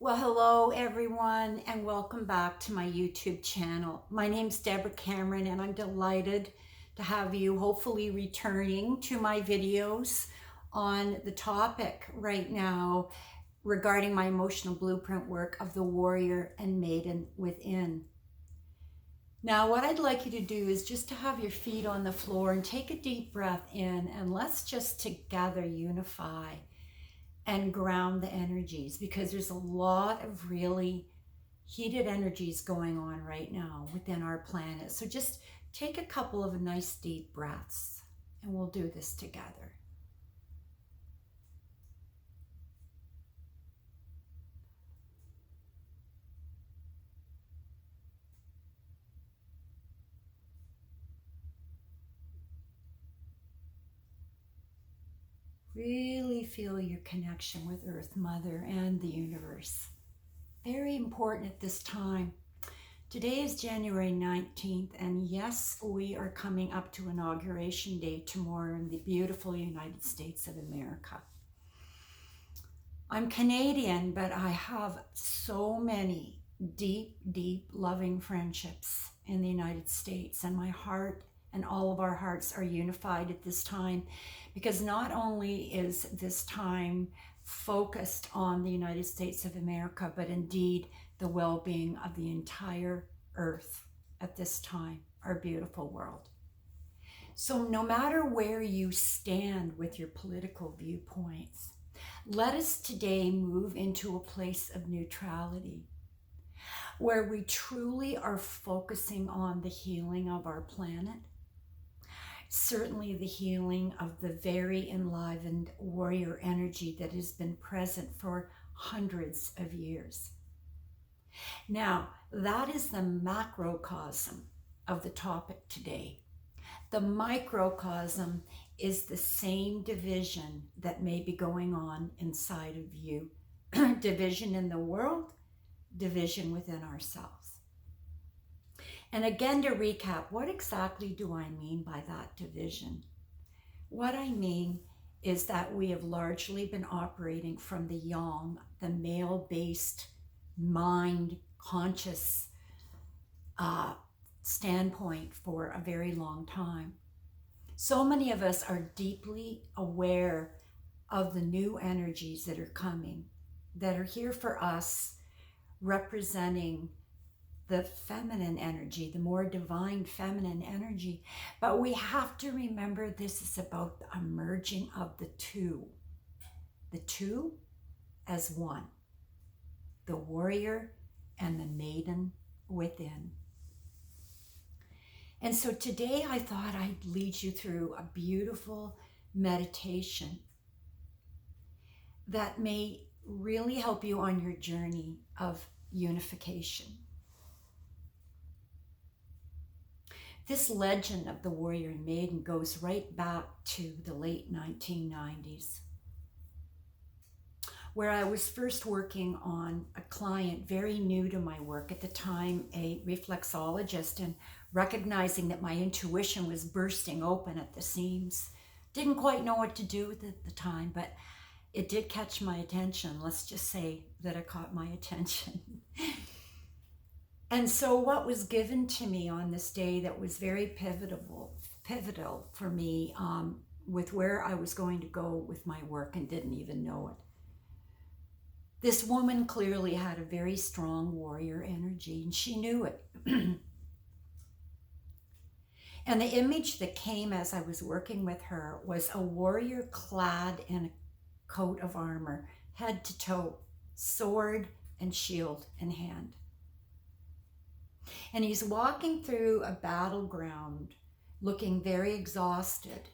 Well, hello everyone, and welcome back to my YouTube channel. My name's Deborah Cameron, and I'm delighted to have you hopefully returning to my videos on the topic right now regarding my emotional blueprint work of the warrior and maiden within. Now, what I'd like you to do is just to have your feet on the floor and take a deep breath in, and let's just together unify and ground the energies, because there's a lot of really heated energies going on right now within our planet. So just take a couple of nice deep breaths and we'll do this together. Really feel your connection with Earth Mother and the universe. Very important at this time. Today is January 19th, and yes, we are coming up to Inauguration Day tomorrow in the beautiful United States of America. I'm Canadian, but I have so many deep, loving friendships in the United States, and my heart and all of our hearts are unified at this time, because not only is this time focused on the United States of America, but indeed the well-being of the entire earth at this time, our beautiful world. So no matter where you stand with your political viewpoints, let us today move into a place of neutrality, where we truly are focusing on the healing of our planet, certainly the healing of the very enlivened warrior energy that has been present for hundreds of years. Now, that is the macrocosm of the topic today. The microcosm is the same division that may be going on inside of you. Division in the world, division within ourselves. And again, to recap, what exactly do I mean by that division? What I mean is that we have largely been operating from the yang, the male-based, mind-conscious standpoint for a very long time. So many of us are deeply aware of the new energies that are coming, that are here for us, representing the feminine energy, the more divine feminine energy. But we have to remember this is about a merging of the two as one, the warrior and the maiden within. And so today I thought I'd lead you through a beautiful meditation that may really help you on your journey of unification. This legend of the warrior and maiden goes right back to the late 1990s, where I was first working on a client very new to my work, at the time a reflexologist, and recognizing that my intuition was bursting open at the seams. Didn't quite know what to do with it at the time, but it did catch my attention. Let's just say that it caught my attention. And so what was given to me on this day that was very pivotal for me with where I was going to go with my work, and didn't even know it. This woman clearly had a very strong warrior energy, and she knew it. And the image that came as I was working with her was a warrior clad in a coat of armor, head to toe, sword and shield in hand. And he's walking through a battleground, looking very exhausted.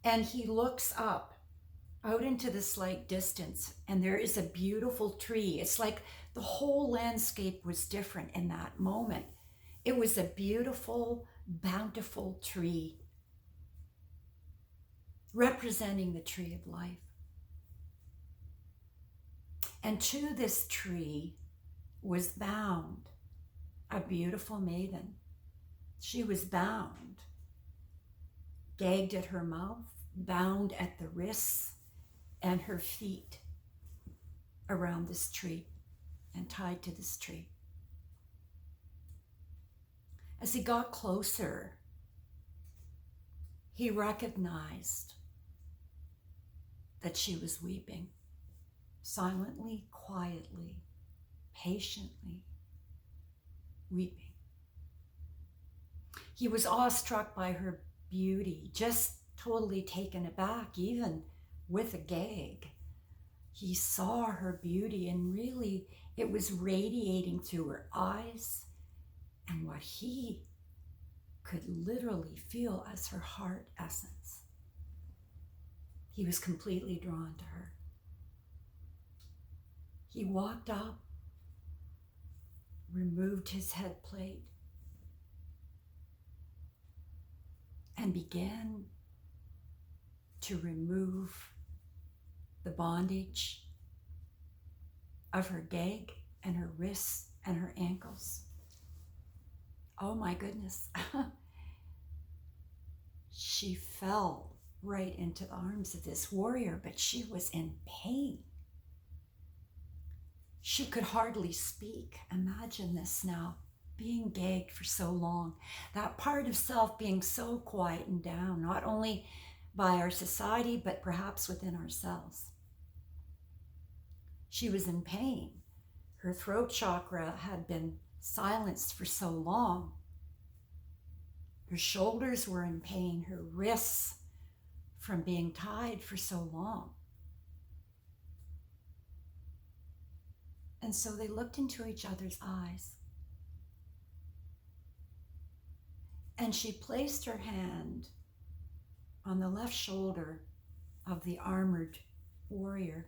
And he looks up out into the slight distance, and there is a beautiful tree. It's like the whole landscape was different in that moment. It was a beautiful, bountiful tree, representing the tree of life. And to this tree was bound a beautiful maiden. She was bound, gagged at her mouth, bound at the wrists and her feet around this tree. and tied to this tree. As he got closer, he recognized that she was weeping, silently, quietly, patiently weeping. He was awestruck by her beauty, just totally taken aback, even with a gag. He saw her beauty, and really it was radiating through her eyes and what he could literally feel as her heart essence. He was completely drawn to her. He walked up, removed his head plate, and began to remove the bondage of her gag and her wrists and her ankles. Oh my goodness. She fell right into the arms of this warrior, but she was in pain. She could hardly speak. Imagine this now, being gagged for so long. That part of self being so quietened down, not only by our society, but perhaps within ourselves. She was in pain. Her throat chakra had been silenced for so long. Her shoulders were in pain, her wrists from being tied for so long. And so they looked into each other's eyes. And she placed her hand on the left shoulder of the armored warrior.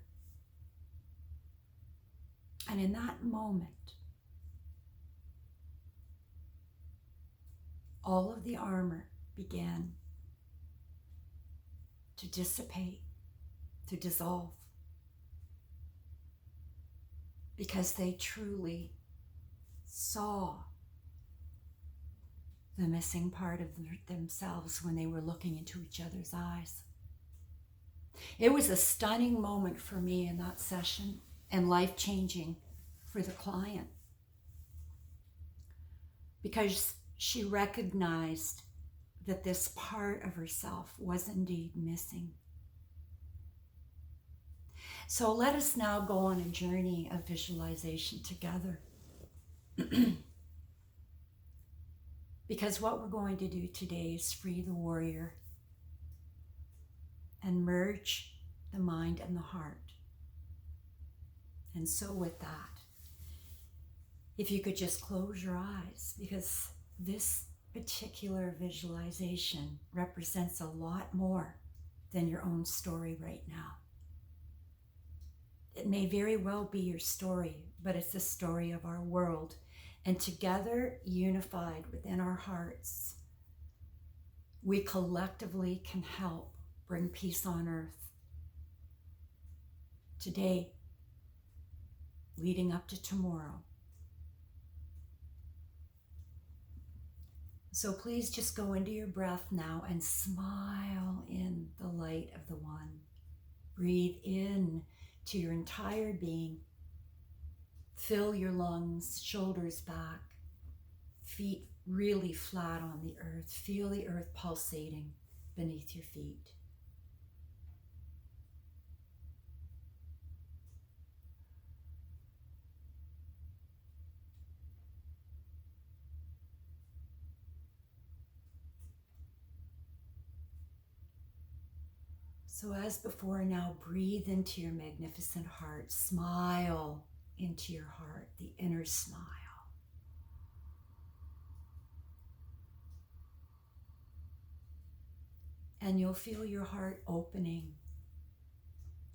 And in that moment, all of the armor began to dissipate, to dissolve, because they truly saw the missing part of themselves when they were looking into each other's eyes. It was a stunning moment for me in that session, and life-changing for the client, because she recognized that this part of herself was indeed missing. So let us now go on a journey of visualization together. Because what we're going to do today is free the warrior and merge the mind and the heart. And so with that, if you could just close your eyes, because this particular visualization represents a lot more than your own story right now. It may very well be your story, but it's the story of our world. And together, unified within our hearts, we collectively can help bring peace on earth. Today, leading up to tomorrow. So please just go into your breath now and smile in the light of the one. Breathe in to your entire being. Fill your lungs, shoulders back, feet really flat on the earth. Feel the earth pulsating beneath your feet. So as before, now breathe into your magnificent heart. Smile into your heart, the inner smile. And you'll feel your heart opening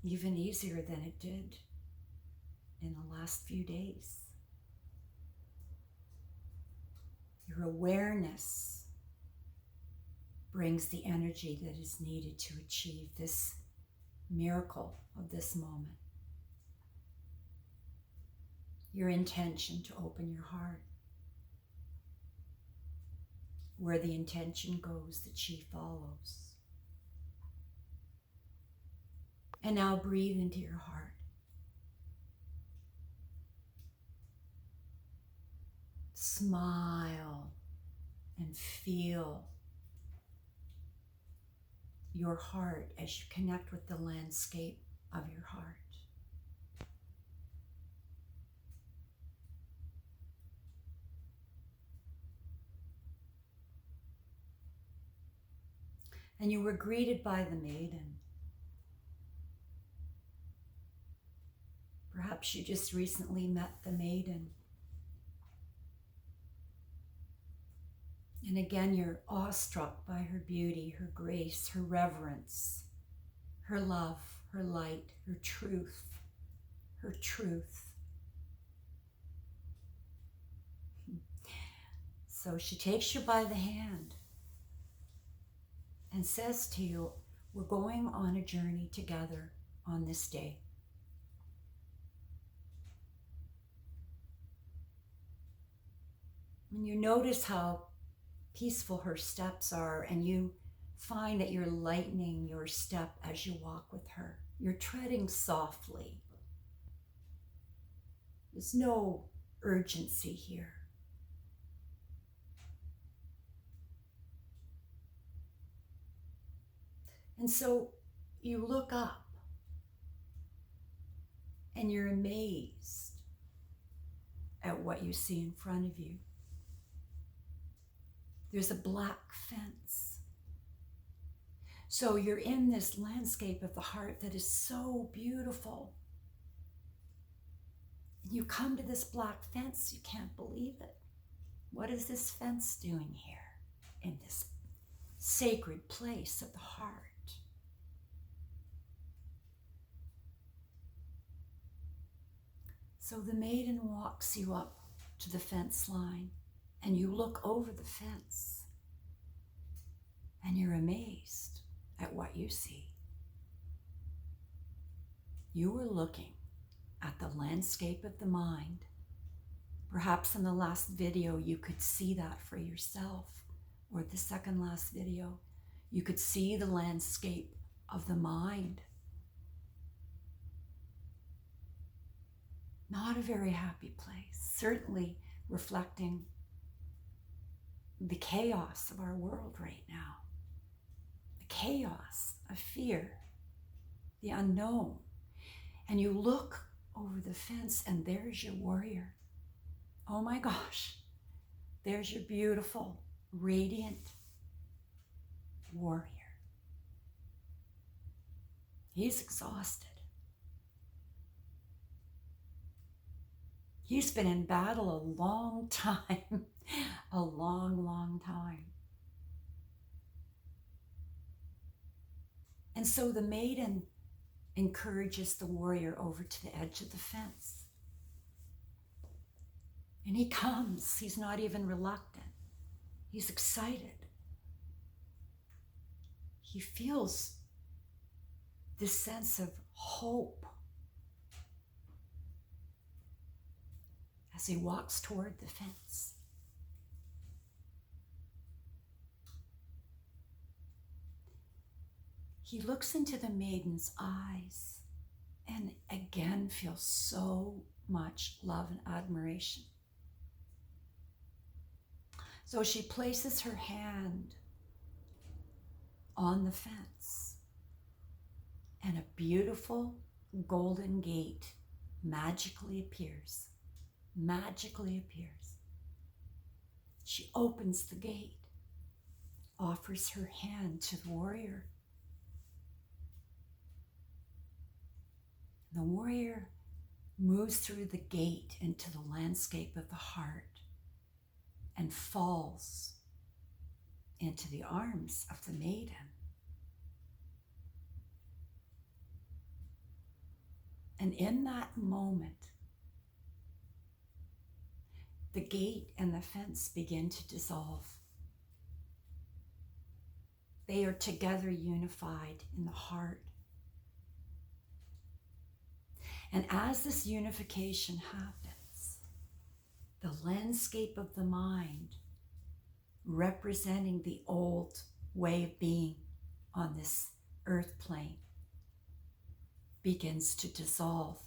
even easier than it did in the last few days. Your awareness brings the energy that is needed to achieve this miracle of this moment. Your intention to open your heart. Where the intention goes, the chi follows. And now breathe into your heart. smile and feel your heart as you connect with the landscape of your heart. And you were greeted by the maiden. Perhaps you just recently met the maiden. And again, you're awestruck by her beauty, her grace, her reverence, her love, her light, her truth, her truth. So she takes you by the hand and says to you, we're going on a journey together on this day. And you notice how peaceful her steps are, and you find that you're lightening your step as you walk with her. You're treading softly. There's no urgency here. And so you look up and you're amazed at what you see in front of you. There's a black fence. So you're in this landscape of the heart that is so beautiful. And you come to this black fence, you can't believe it. What is this fence doing here in this sacred place of the heart? So the maiden walks you up to the fence line, and you look over the fence, and you're amazed at what you see. You were looking at the landscape of the mind. Perhaps in the last video you could see that for yourself, or the second last video, you could see the landscape of the mind. Not a very happy place, certainly reflecting the chaos of our world right now. The chaos of fear, the unknown. And you look over the fence and there's your warrior. Oh my gosh, there's your beautiful, radiant warrior. He's exhausted. He's been in battle a long time, a long, long time. And so the maiden encourages the warrior over to the edge of the fence. And he comes. He's not even reluctant. He's excited. He feels this sense of hope as he walks toward the fence. He looks into the maiden's eyes and again feels so much love and admiration. So she places her hand on the fence, and a beautiful golden gate magically appears. Magically appears. She opens the gate, offers her hand to the warrior. The warrior moves through the gate into the landscape of the heart and falls into the arms of the maiden. And in that moment, the gate and the fence begin to dissolve. They are together unified in the heart. And as this unification happens, the landscape of the mind, representing the old way of being on this earth plane, begins to dissolve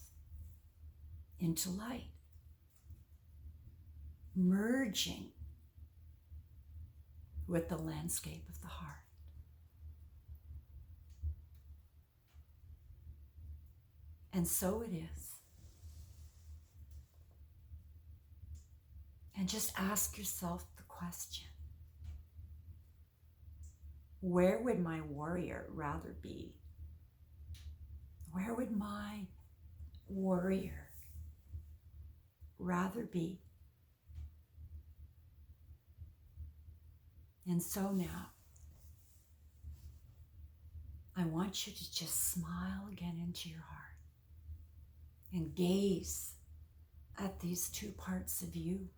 into light. merging with the landscape of the heart. And so it is. And just ask yourself the question, where would my warrior rather be? Where would my warrior rather be? And so now, I want you to just smile again into your heart and gaze at these two parts of you.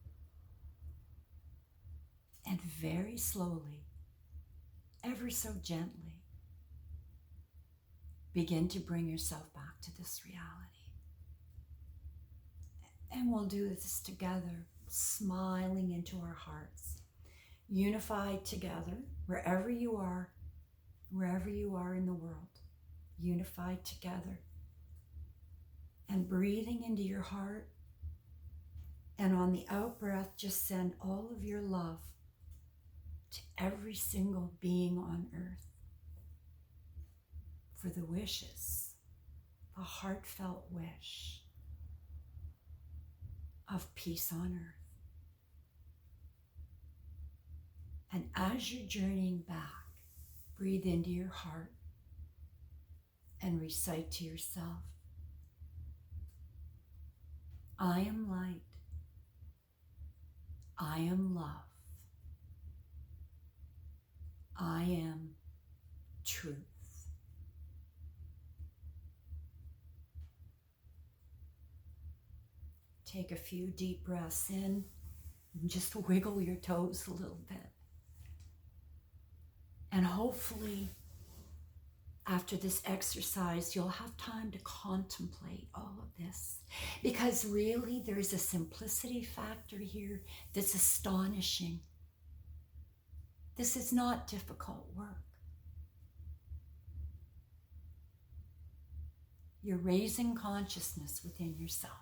And very slowly, ever so gently, begin to bring yourself back to this reality. And we'll do this together, smiling into our hearts, unified together, wherever you are in the world, unified together. And breathing into your heart, and on the out breath, just send all of your love to every single being on earth for the wishes, the heartfelt wish of peace on earth. And as you're journeying back, breathe into your heart and recite to yourself, I am light, I am love, I am truth. Take a few deep breaths in and just wiggle your toes a little bit. And hopefully, after this exercise, you'll have time to contemplate all of this. Because really, there's a simplicity factor here that's astonishing. This is not difficult work. You're raising consciousness within yourself.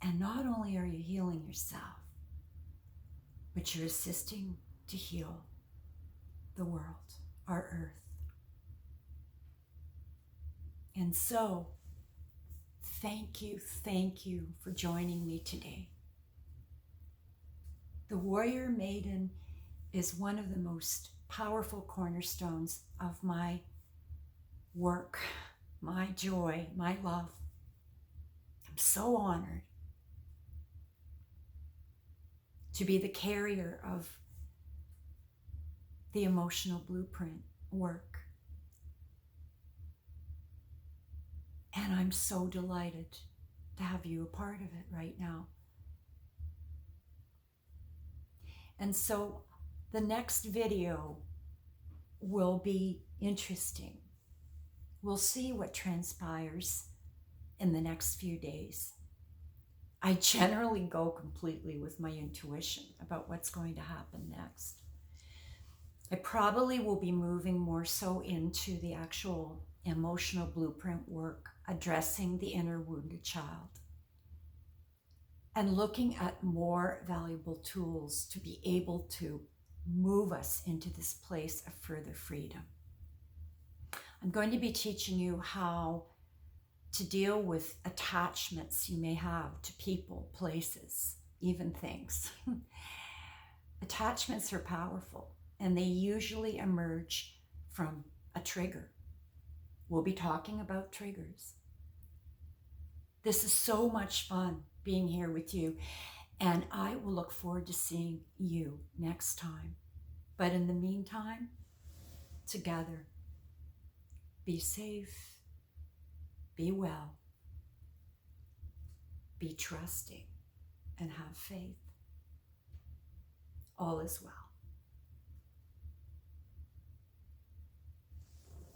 And not only are you healing yourself, but you're assisting to heal the world, our earth. And so, thank you for joining me today. The Warrior Maiden is one of the most powerful cornerstones of my work, my joy, my love. I'm so honored to be the carrier of the emotional blueprint work. And I'm so delighted to have you a part of it right now. And so the next video will be interesting. We'll see what transpires in the next few days. I generally go completely with my intuition about what's going to happen next. I probably will be moving more so into the actual emotional blueprint work, addressing the inner wounded child, and looking at more valuable tools to be able to move us into this place of further freedom. I'm going to be teaching you how to deal with attachments you may have to people, places, even things. Attachments are powerful, and they usually emerge from a trigger. We'll be talking about triggers. This is so much fun being here with you, and I will look forward to seeing you next time. But in the meantime, together, be safe, be well, be trusting, and have faith. All is well.